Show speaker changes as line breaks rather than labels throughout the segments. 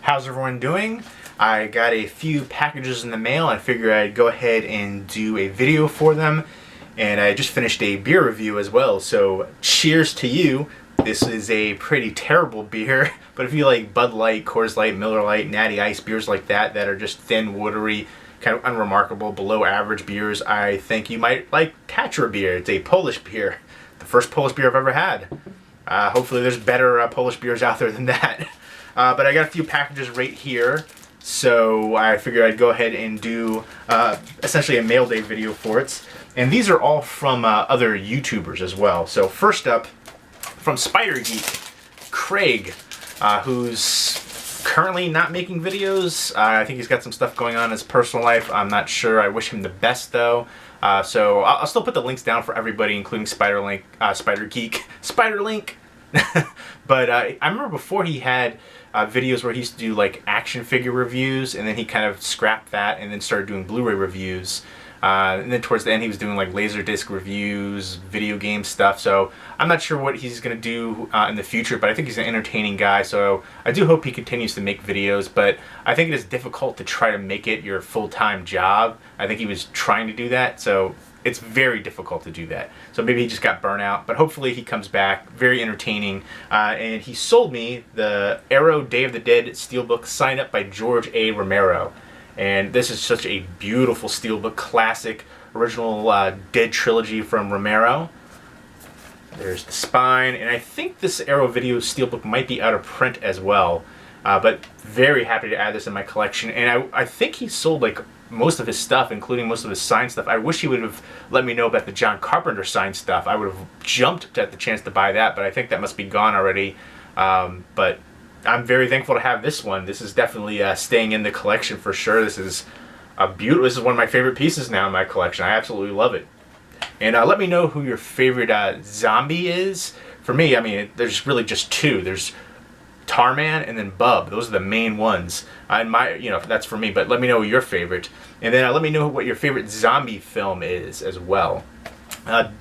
How's everyone doing? I got a few packages in the mail. I figured I'd go ahead and do a video for them. And I just finished a beer review as well, so cheers to you. This is a pretty terrible beer, but if you like Bud Light, Coors Light, Miller Lite, Natty Ice, beers like that are just thin, watery, kind of unremarkable, below average beers, I think you might like Tatra beer. It's a Polish beer. The first Polish beer I've ever had. Hopefully there's better Polish beers out there than that. But I got a few packages right here, so I figured I'd go ahead and do essentially a mail day video for it. And these are all from other YouTubers as well. So first up, from Spider Geek, Craig, who's currently not making videos. I think he's got some stuff going on in his personal life. I'm not sure. I wish him the best though. So I'll still put the links down for everybody, including Spider Geek, Spider-Link. But I remember before he had videos where he used to do like action figure reviews, and then he kind of scrapped that and then started doing Blu-ray reviews. And then towards the end he was doing like Laserdisc reviews, video game stuff, so I'm not sure what he's going to do in the future, but I think he's an entertaining guy, so I do hope he continues to make videos, but I think it is difficult to try to make it your full-time job. I think he was trying to do that, so it's very difficult to do that. So maybe he just got burnt out, but hopefully he comes back. Very entertaining. And he sold me the Arrow Day of the Dead Steelbook signed up by George A. Romero. And this is such a beautiful Steelbook, classic, original Dead trilogy from Romero. There's the spine, and I think this Arrow Video Steelbook might be out of print as well. But very happy to add this in my collection. And I think he sold like most of his stuff, including most of his signed stuff. I wish he would have let me know about the John Carpenter signed stuff. I would have jumped at the chance to buy that, but I think that must be gone already. But I'm very thankful to have this one. This is definitely staying in the collection for sure. This is a beautiful. This is one of my favorite pieces now in my collection. I absolutely love it. And let me know who your favorite zombie is. For me, I mean, there's really just two. There's Tarman and then Bub. Those are the main ones. And that's for me. But let me know your favorite. And then let me know what your favorite zombie film is as well.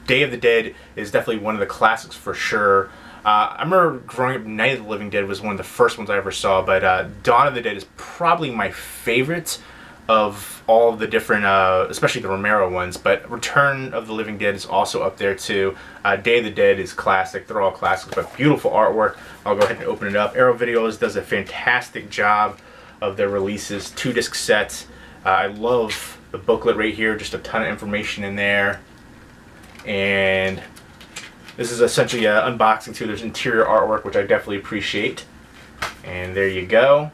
Day of the Dead is definitely one of the classics for sure. I remember growing up, Night of the Living Dead was one of the first ones I ever saw, but Dawn of the Dead is probably my favorite of all of the different, especially the Romero ones, but Return of the Living Dead is also up there too. Day of the Dead is classic. They're all classics, but beautiful artwork. I'll go ahead and open it up. Arrow Videos does a fantastic job of their releases. 2-disc sets. I love the booklet right here, just a ton of information in there. And this is essentially an unboxing too. There's interior artwork, which I definitely appreciate. And there you go.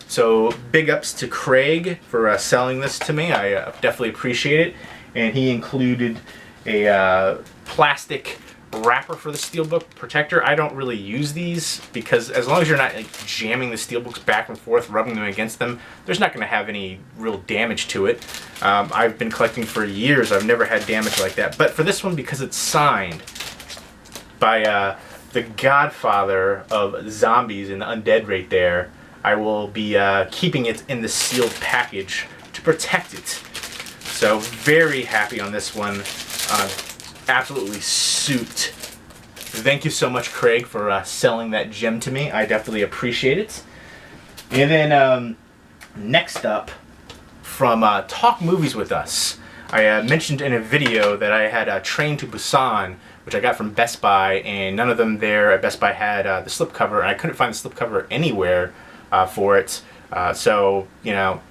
So big ups to Craig for selling this to me. I definitely appreciate it. And he included a plastic wrapper for the Steelbook protector. I don't really use these because as long as you're not like jamming the Steelbooks back and forth, rubbing them against them, there's not going to have any real damage to it. I've been collecting for years. I've never had damage like that. But for this one, because it's signed by the godfather of zombies and the undead right there, I will be keeping it in the sealed package to protect it. So very happy on this one. Absolutely souped. Thank you so much, Craig, for selling that gem to me. I definitely appreciate it. And then next up, from Talk Movies With Us, I mentioned in a video that I had Train to Busan, which I got from Best Buy, and none of them there at Best Buy had the slipcover, and I couldn't find the slipcover anywhere for it. So,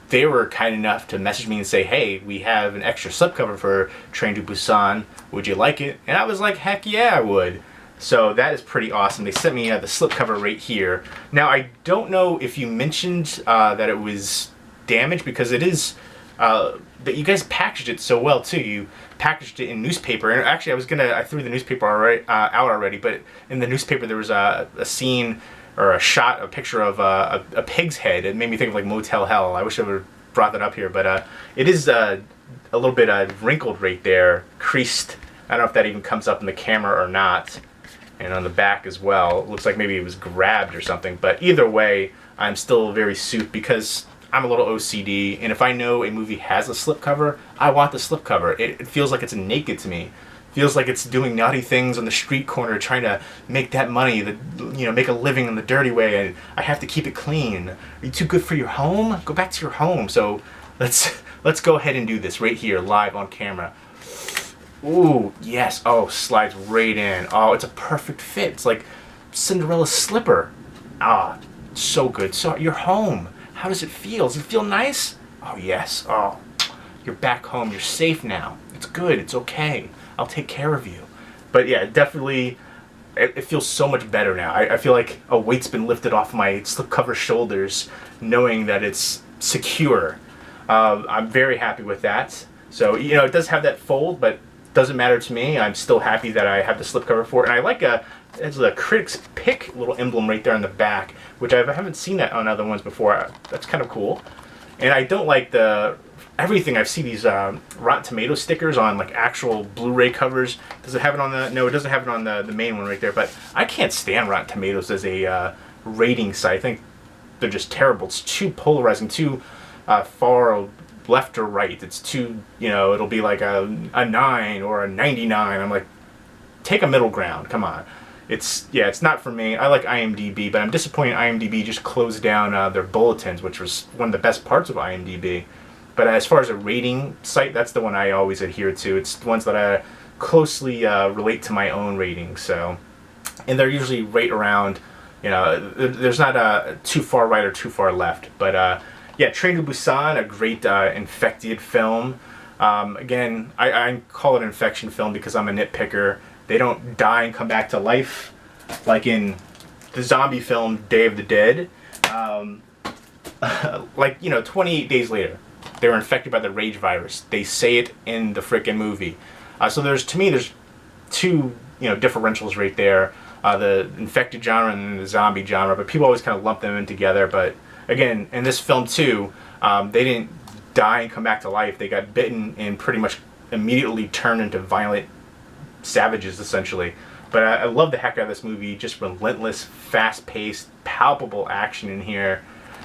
they were kind enough to message me and say, hey, we have an extra slipcover for Train to Busan. Would you like it? And I was like, heck yeah, I would. So that is pretty awesome. They sent me the slipcover right here. Now, I don't know if you mentioned that it was damaged, because it is, but you guys packaged it so well too. You packaged it in newspaper, and actually I threw the newspaper out already, but in the newspaper there was a scene or a picture of a pig's head. It made me think of like Motel Hell. I wish I would have brought that up here, but it is a little bit wrinkled right there, creased. I don't know if that even comes up in the camera or not. And on the back as well, it looks like maybe it was grabbed or something, but either way, I'm still very souped because I'm a little OCD, and if I know a movie has a slipcover, I want the slipcover. It feels like it's naked to me. Feels like it's doing naughty things on the street corner, trying to make that money, make a living in the dirty way, and I have to keep it clean. Are you too good for your home? Go back to your home. So let's go ahead and do this right here, live on camera. Ooh, yes. Oh, slides right in. Oh, it's a perfect fit. It's like Cinderella's slipper. Ah, so good. So you're home. How does it feel? Does it feel nice? Oh, yes. Oh, you're back home. You're safe now. It's good. It's okay. I'll take care of you. But yeah, definitely, it feels so much better now. I feel like a weight's been lifted off my slipcover shoulders, knowing that it's secure. I'm very happy with that. So, it does have that fold, but doesn't matter to me. I'm still happy that I have the slipcover for it. And I like there's a Critic's Pick little emblem right there on the back, which I haven't seen that on other ones before. That's kind of cool. And I don't like everything. I've seen these Rotten Tomato stickers on like actual Blu-ray covers. Does it have it on the? No, it doesn't have it on the main one right there. But I can't stand Rotten Tomatoes as a rating site. I think they're just terrible. It's too polarizing, too far left or right. It's too, it'll be like a 9 or a 99. I'm like, take a middle ground. Come on. It's not for me. I like IMDb, but I'm disappointed IMDb just closed down their bulletins, which was one of the best parts of IMDb. But as far as a rating site, that's the one I always adhere to. It's the ones that I closely relate to my own rating. So, and they're usually right around, there's not too far right or too far left. But yeah, Train to Busan, a great infected film. Again, I call it an infection film because I'm a nitpicker. They don't die and come back to life like in the zombie film Day of the Dead. 28 days later, they were infected by the rage virus. They say it in the frickin' movie. So there's two differentials right there. The infected genre and the zombie genre, but people always kind of lump them in together. But again, in this film too, they didn't die and come back to life. They got bitten and pretty much immediately turned into violent savages, essentially. But I love the heck out of this movie. Just relentless, fast-paced, palpable action in here.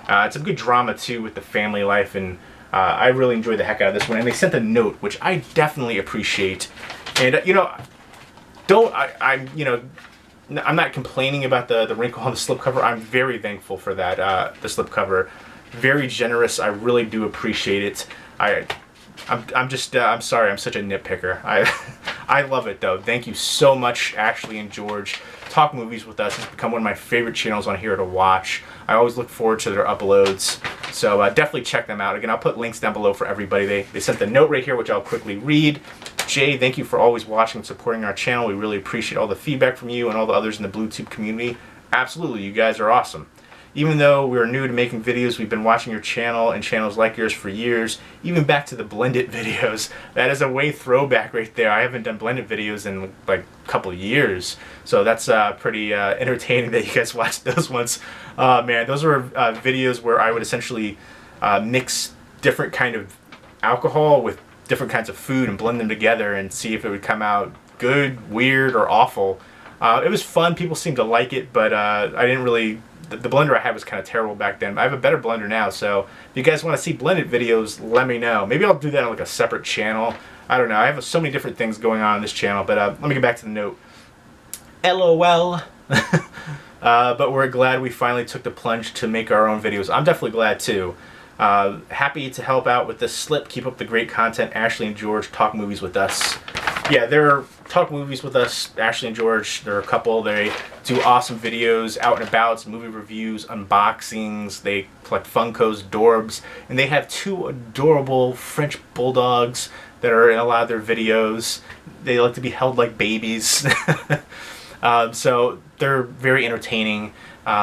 It's a good drama too with the family life, and I really enjoyed the heck out of this one. And they sent a note, which I definitely appreciate. And I'm not complaining about the wrinkle on the slipcover. I'm very thankful for that. The slipcover, very generous. I really do appreciate it. I'm sorry. I'm such a nitpicker. I love it though. Thank you so much, Ashley and George. Talk Movies with Us has become one of my favorite channels on here to watch. I always look forward to their uploads. So definitely check them out. Again, I'll put links down below for everybody. They sent the note right here, which I'll quickly read. Jay, thank you for always watching and supporting our channel. We really appreciate all the feedback from you and all the others in the BlueTube community. Absolutely, you guys are awesome. Even though we're new to making videos, we've been watching your channel and channels like yours for years, even back to the blended videos. That is a way throwback right there. I haven't done blended videos in like a couple of years, so that's pretty entertaining that you guys watched those ones. Man, those were videos where I would essentially mix different kind of alcohol with different kinds of food and blend them together and see if it would come out good, weird, or awful. It was fun. People seemed to like it, but I didn't really... The blender I had was kind of terrible back then. I have a better blender now, so if you guys want to see blended videos, let me know. Maybe I'll do that on like a separate channel. I don't know. I have so many different things going on this channel, but let me get back to the note. LOL. But we're glad we finally took the plunge to make our own videos. I'm definitely glad too. Happy to help out with this slip. Keep up the great content. Ashley and George, Talk Movies with Us. Yeah, they're Talk Movies with Us. Ashley and George, they're a couple. They do awesome videos, out and abouts, movie reviews, unboxings. They collect Funkos, Dorbs, and they have 2 adorable French bulldogs that are in a lot of their videos. They like to be held like babies. So they're very entertaining.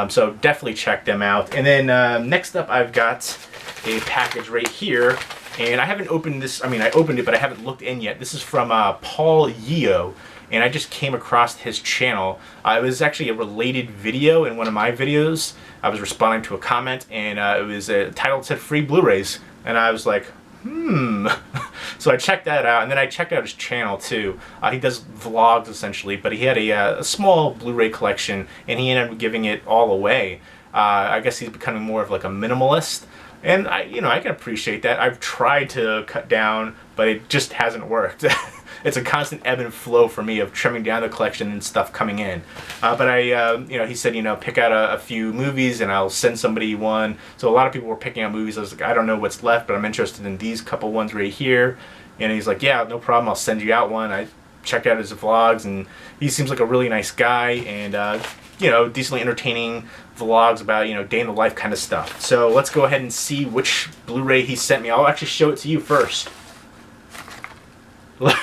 So definitely check them out. And then next up, I've got a package right here. And I haven't opened this. I mean, I opened it, but I haven't looked in yet. This is from Paul Yeo, and I just came across his channel. It was actually a related video in one of my videos. I was responding to a comment, and it was a title that said free Blu-rays, and I was like, So I checked that out, and then I checked out his channel too. He does vlogs essentially, but he had a small Blu-ray collection, and he ended up giving it all away. I guess he's becoming more of like a minimalist. And I can appreciate that. I've tried to cut down, but it just hasn't worked. it's a constant ebb and flow for me of trimming down the collection and stuff coming in. But I, he said, pick out a few movies and I'll send somebody one. So a lot of people were picking out movies. I was like, I don't know what's left, but I'm interested in these couple ones right here. And he's like, yeah, no problem. I'll send you out one. I checked out his vlogs, and he seems like a really nice guy, and decently entertaining vlogs about day in the life kind of stuff. So let's go ahead and see which Blu-ray he sent me. I'll actually show it to you first. Don't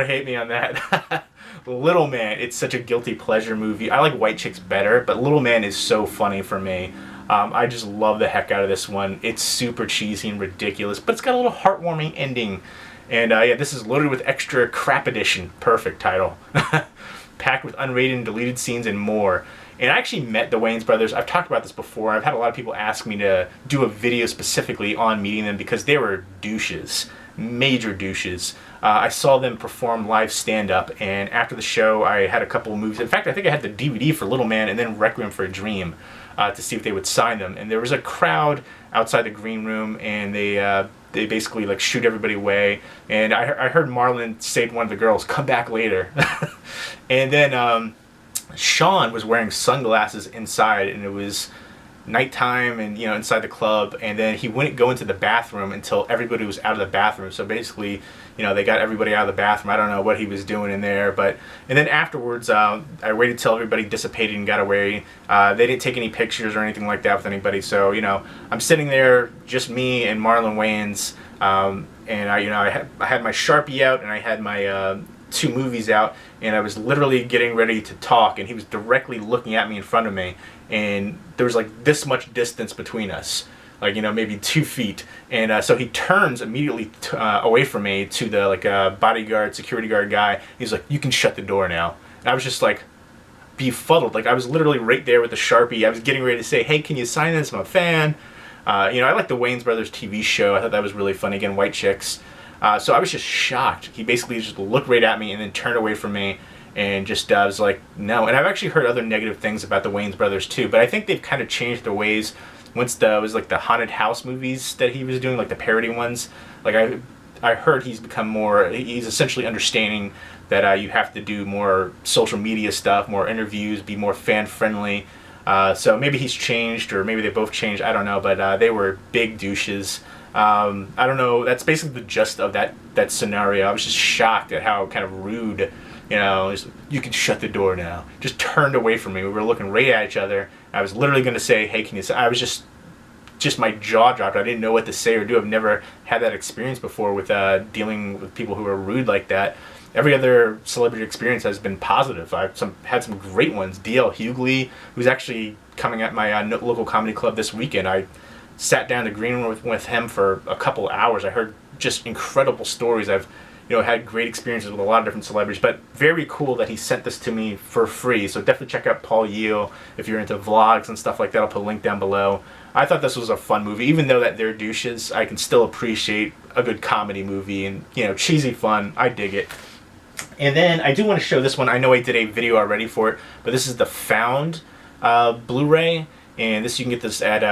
hate me on that. Little Man, it's such a guilty pleasure movie. I like White Chicks better, but Little Man is so funny for me. I just love the heck out of this one. It's super cheesy and ridiculous, but it's got a little heartwarming ending. And yeah, this is loaded with extra crap edition. Perfect title. Packed with unrated and deleted scenes and more. And I actually met the Wayans brothers. I've talked about this before. I've had a lot of people ask me to do a video specifically on meeting them because they were douches. Major douches. I saw them perform live stand-up, and after the show I had a couple of movies. In fact, I think I had the DVD for Little Man and then Requiem for a Dream to see if they would sign them. And there was a crowd outside the green room, and they basically like shoot everybody away. And I heard Marlon say to one of the girls, "Come back later." And then Shawn was wearing sunglasses inside, and it was nighttime and inside the club, and then he wouldn't go into the bathroom until everybody was out of the bathroom. So basically they got everybody out of the bathroom. I don't know what he was doing in there, and then afterwards I waited till everybody dissipated and got away. They didn't take any pictures or anything like that with anybody, so I'm sitting there, just me and Marlon Wayans, and I had my Sharpie out, and I had my 2 movies out, and I was literally getting ready to talk, and he was directly looking at me in front of me, and there was like this much distance between us, like maybe 2 feet, and so he turns immediately away from me to the bodyguard, security guard guy. He's like, "You can shut the door now." And I was just like befuddled. Like I was literally right there with the Sharpie. I was getting ready to say, "Hey, can you sign this? I'm a fan." I like the Wayans Brothers TV show. I thought that was really funny. Again, White Chicks. So I was just shocked. He basically just looked right at me and then turned away from me, and just was like, no. And I've actually heard other negative things about the Wayans brothers too, but I think they've kind of changed their ways once it was like the haunted house movies that he was doing, like the parody ones. Like I heard he's essentially understanding that you have to do more social media stuff, more interviews, be more fan friendly. So maybe he's changed, or maybe they both changed, I don't know, but they were big douches. I don't know, that's basically the gist of that scenario. I was just shocked at how kind of rude, "You can shut the door now." Just turned away from me. We were looking right at each other. I was literally going to say, "Hey, can you say?" I was just my jaw dropped. I didn't know what to say or do. I've never had that experience before with dealing with people who are rude like that. Every other celebrity experience has been positive. I've had some great ones. D.L. Hughley, who's actually coming at my local comedy club this weekend. I sat down in the green room with him for a couple hours. I heard just incredible stories. I've had great experiences with a lot of different celebrities, but very cool that he sent this to me for free. So definitely check out Paul Yeo if you're into vlogs and stuff like that. I'll put a link down below. I thought this was a fun movie. Even though that they're douches, I can still appreciate a good comedy movie, and cheesy fun. I dig it. And then I do want to show this one. I know I did a video already for it, but this is the Found Blu-ray, and this you can get this at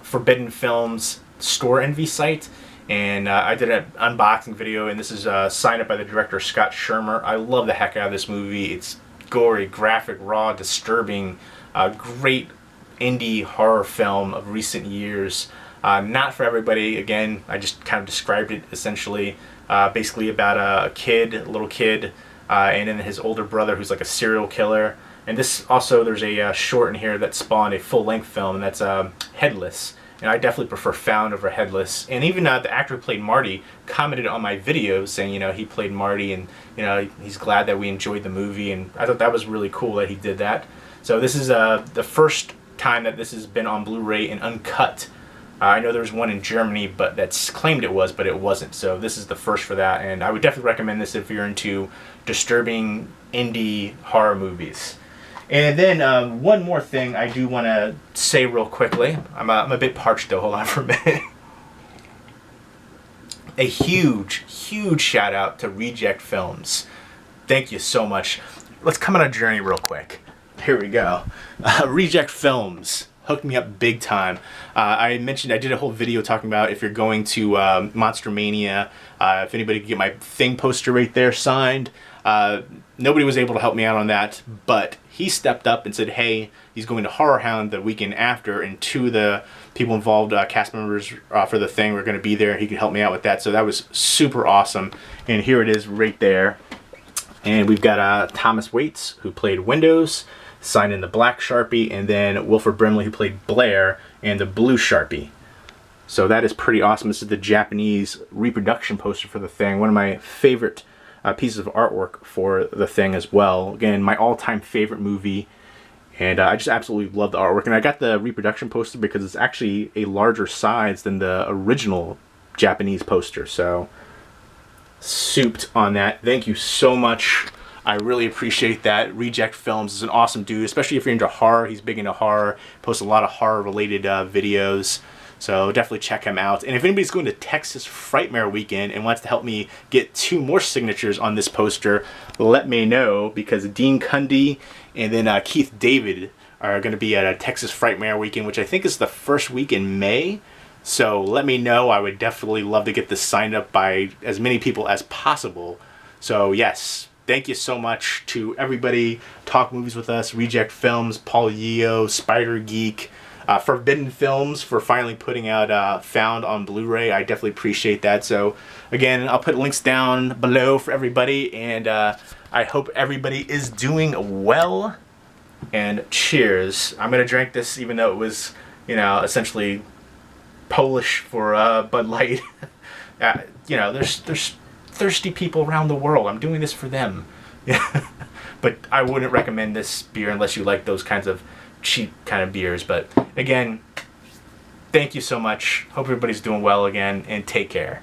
Forbidden Films Store Envy site. And I did an unboxing video, and this is signed up by the director Scott Schirmer. I love the heck out of this movie. It's gory, graphic, raw, disturbing, great indie horror film of recent years. Not for everybody. Again, I just kind of described it essentially. Basically about a little kid, and then his older brother who's like a serial killer. And this also, there's a short in here that spawned a full-length film, and that's Headless. And I definitely prefer Found over Headless. And even the actor who played Marty commented on my video saying, he played Marty, and he's glad that we enjoyed the movie. And I thought that was really cool that he did that. So this is the first time that this has been on Blu-ray and uncut. I know there was one in Germany, but that's claimed it was, but it wasn't. So this is the first for that, and I would definitely recommend this if you're into disturbing indie horror movies. And then one more thing I do want to say real quickly. I'm a bit parched though. Hold on for a minute. A huge shout out to Reject Films. Thank you so much. Let's come on a journey real quick. Here we go. Reject Films. hooked me up big time. I mentioned I did a whole video talking about if you're going to Monster Mania, if anybody could get my Thing poster right there signed. Nobody was able to help me out on that, but he stepped up and said, hey, he's going to Horror Hound the weekend after, and two of the people involved, cast members for the Thing, were going to be there. He could help me out with that, so that was super awesome. And here it is right there. And we've got Thomas Waits, who played Windows, signed in the black Sharpie, and then Wilford Brimley, who played Blair, and the blue Sharpie. So that is pretty awesome. This is the Japanese reproduction poster for the Thing. One of my favorite pieces of artwork for the Thing as well. Again, my all-time favorite movie, and I just absolutely love the artwork. And I got the reproduction poster because it's actually a larger size than the original Japanese poster. So, souped on that. Thank you so much. I really appreciate that. Reject Films is an awesome dude, especially if you're into horror. He's big into horror, posts a lot of horror-related videos. So definitely check him out. And if anybody's going to Texas Frightmare Weekend and wants to help me get 2 more signatures on this poster, let me know, because Dean Cundy and then Keith David are going to be at a Texas Frightmare Weekend, which I think is the first week in May. So let me know. I would definitely love to get this signed up by as many people as possible. So yes, thank you so much to everybody. Talk Movies with Us, Reject Films, Paul Yeo, Spider Geek, Forbidden Films for finally putting out Found on Blu-ray. I definitely appreciate that. So again, I'll put links down below for everybody, and I hope everybody is doing well. And cheers. I'm gonna drink this even though it was, you know, essentially Polish for Bud Light. You know, there's thirsty people around the world. I'm doing this for them. But I wouldn't recommend this beer unless you like those kinds of cheap kind of beers. But again, thank you so much. Hope everybody's doing well again, and take care.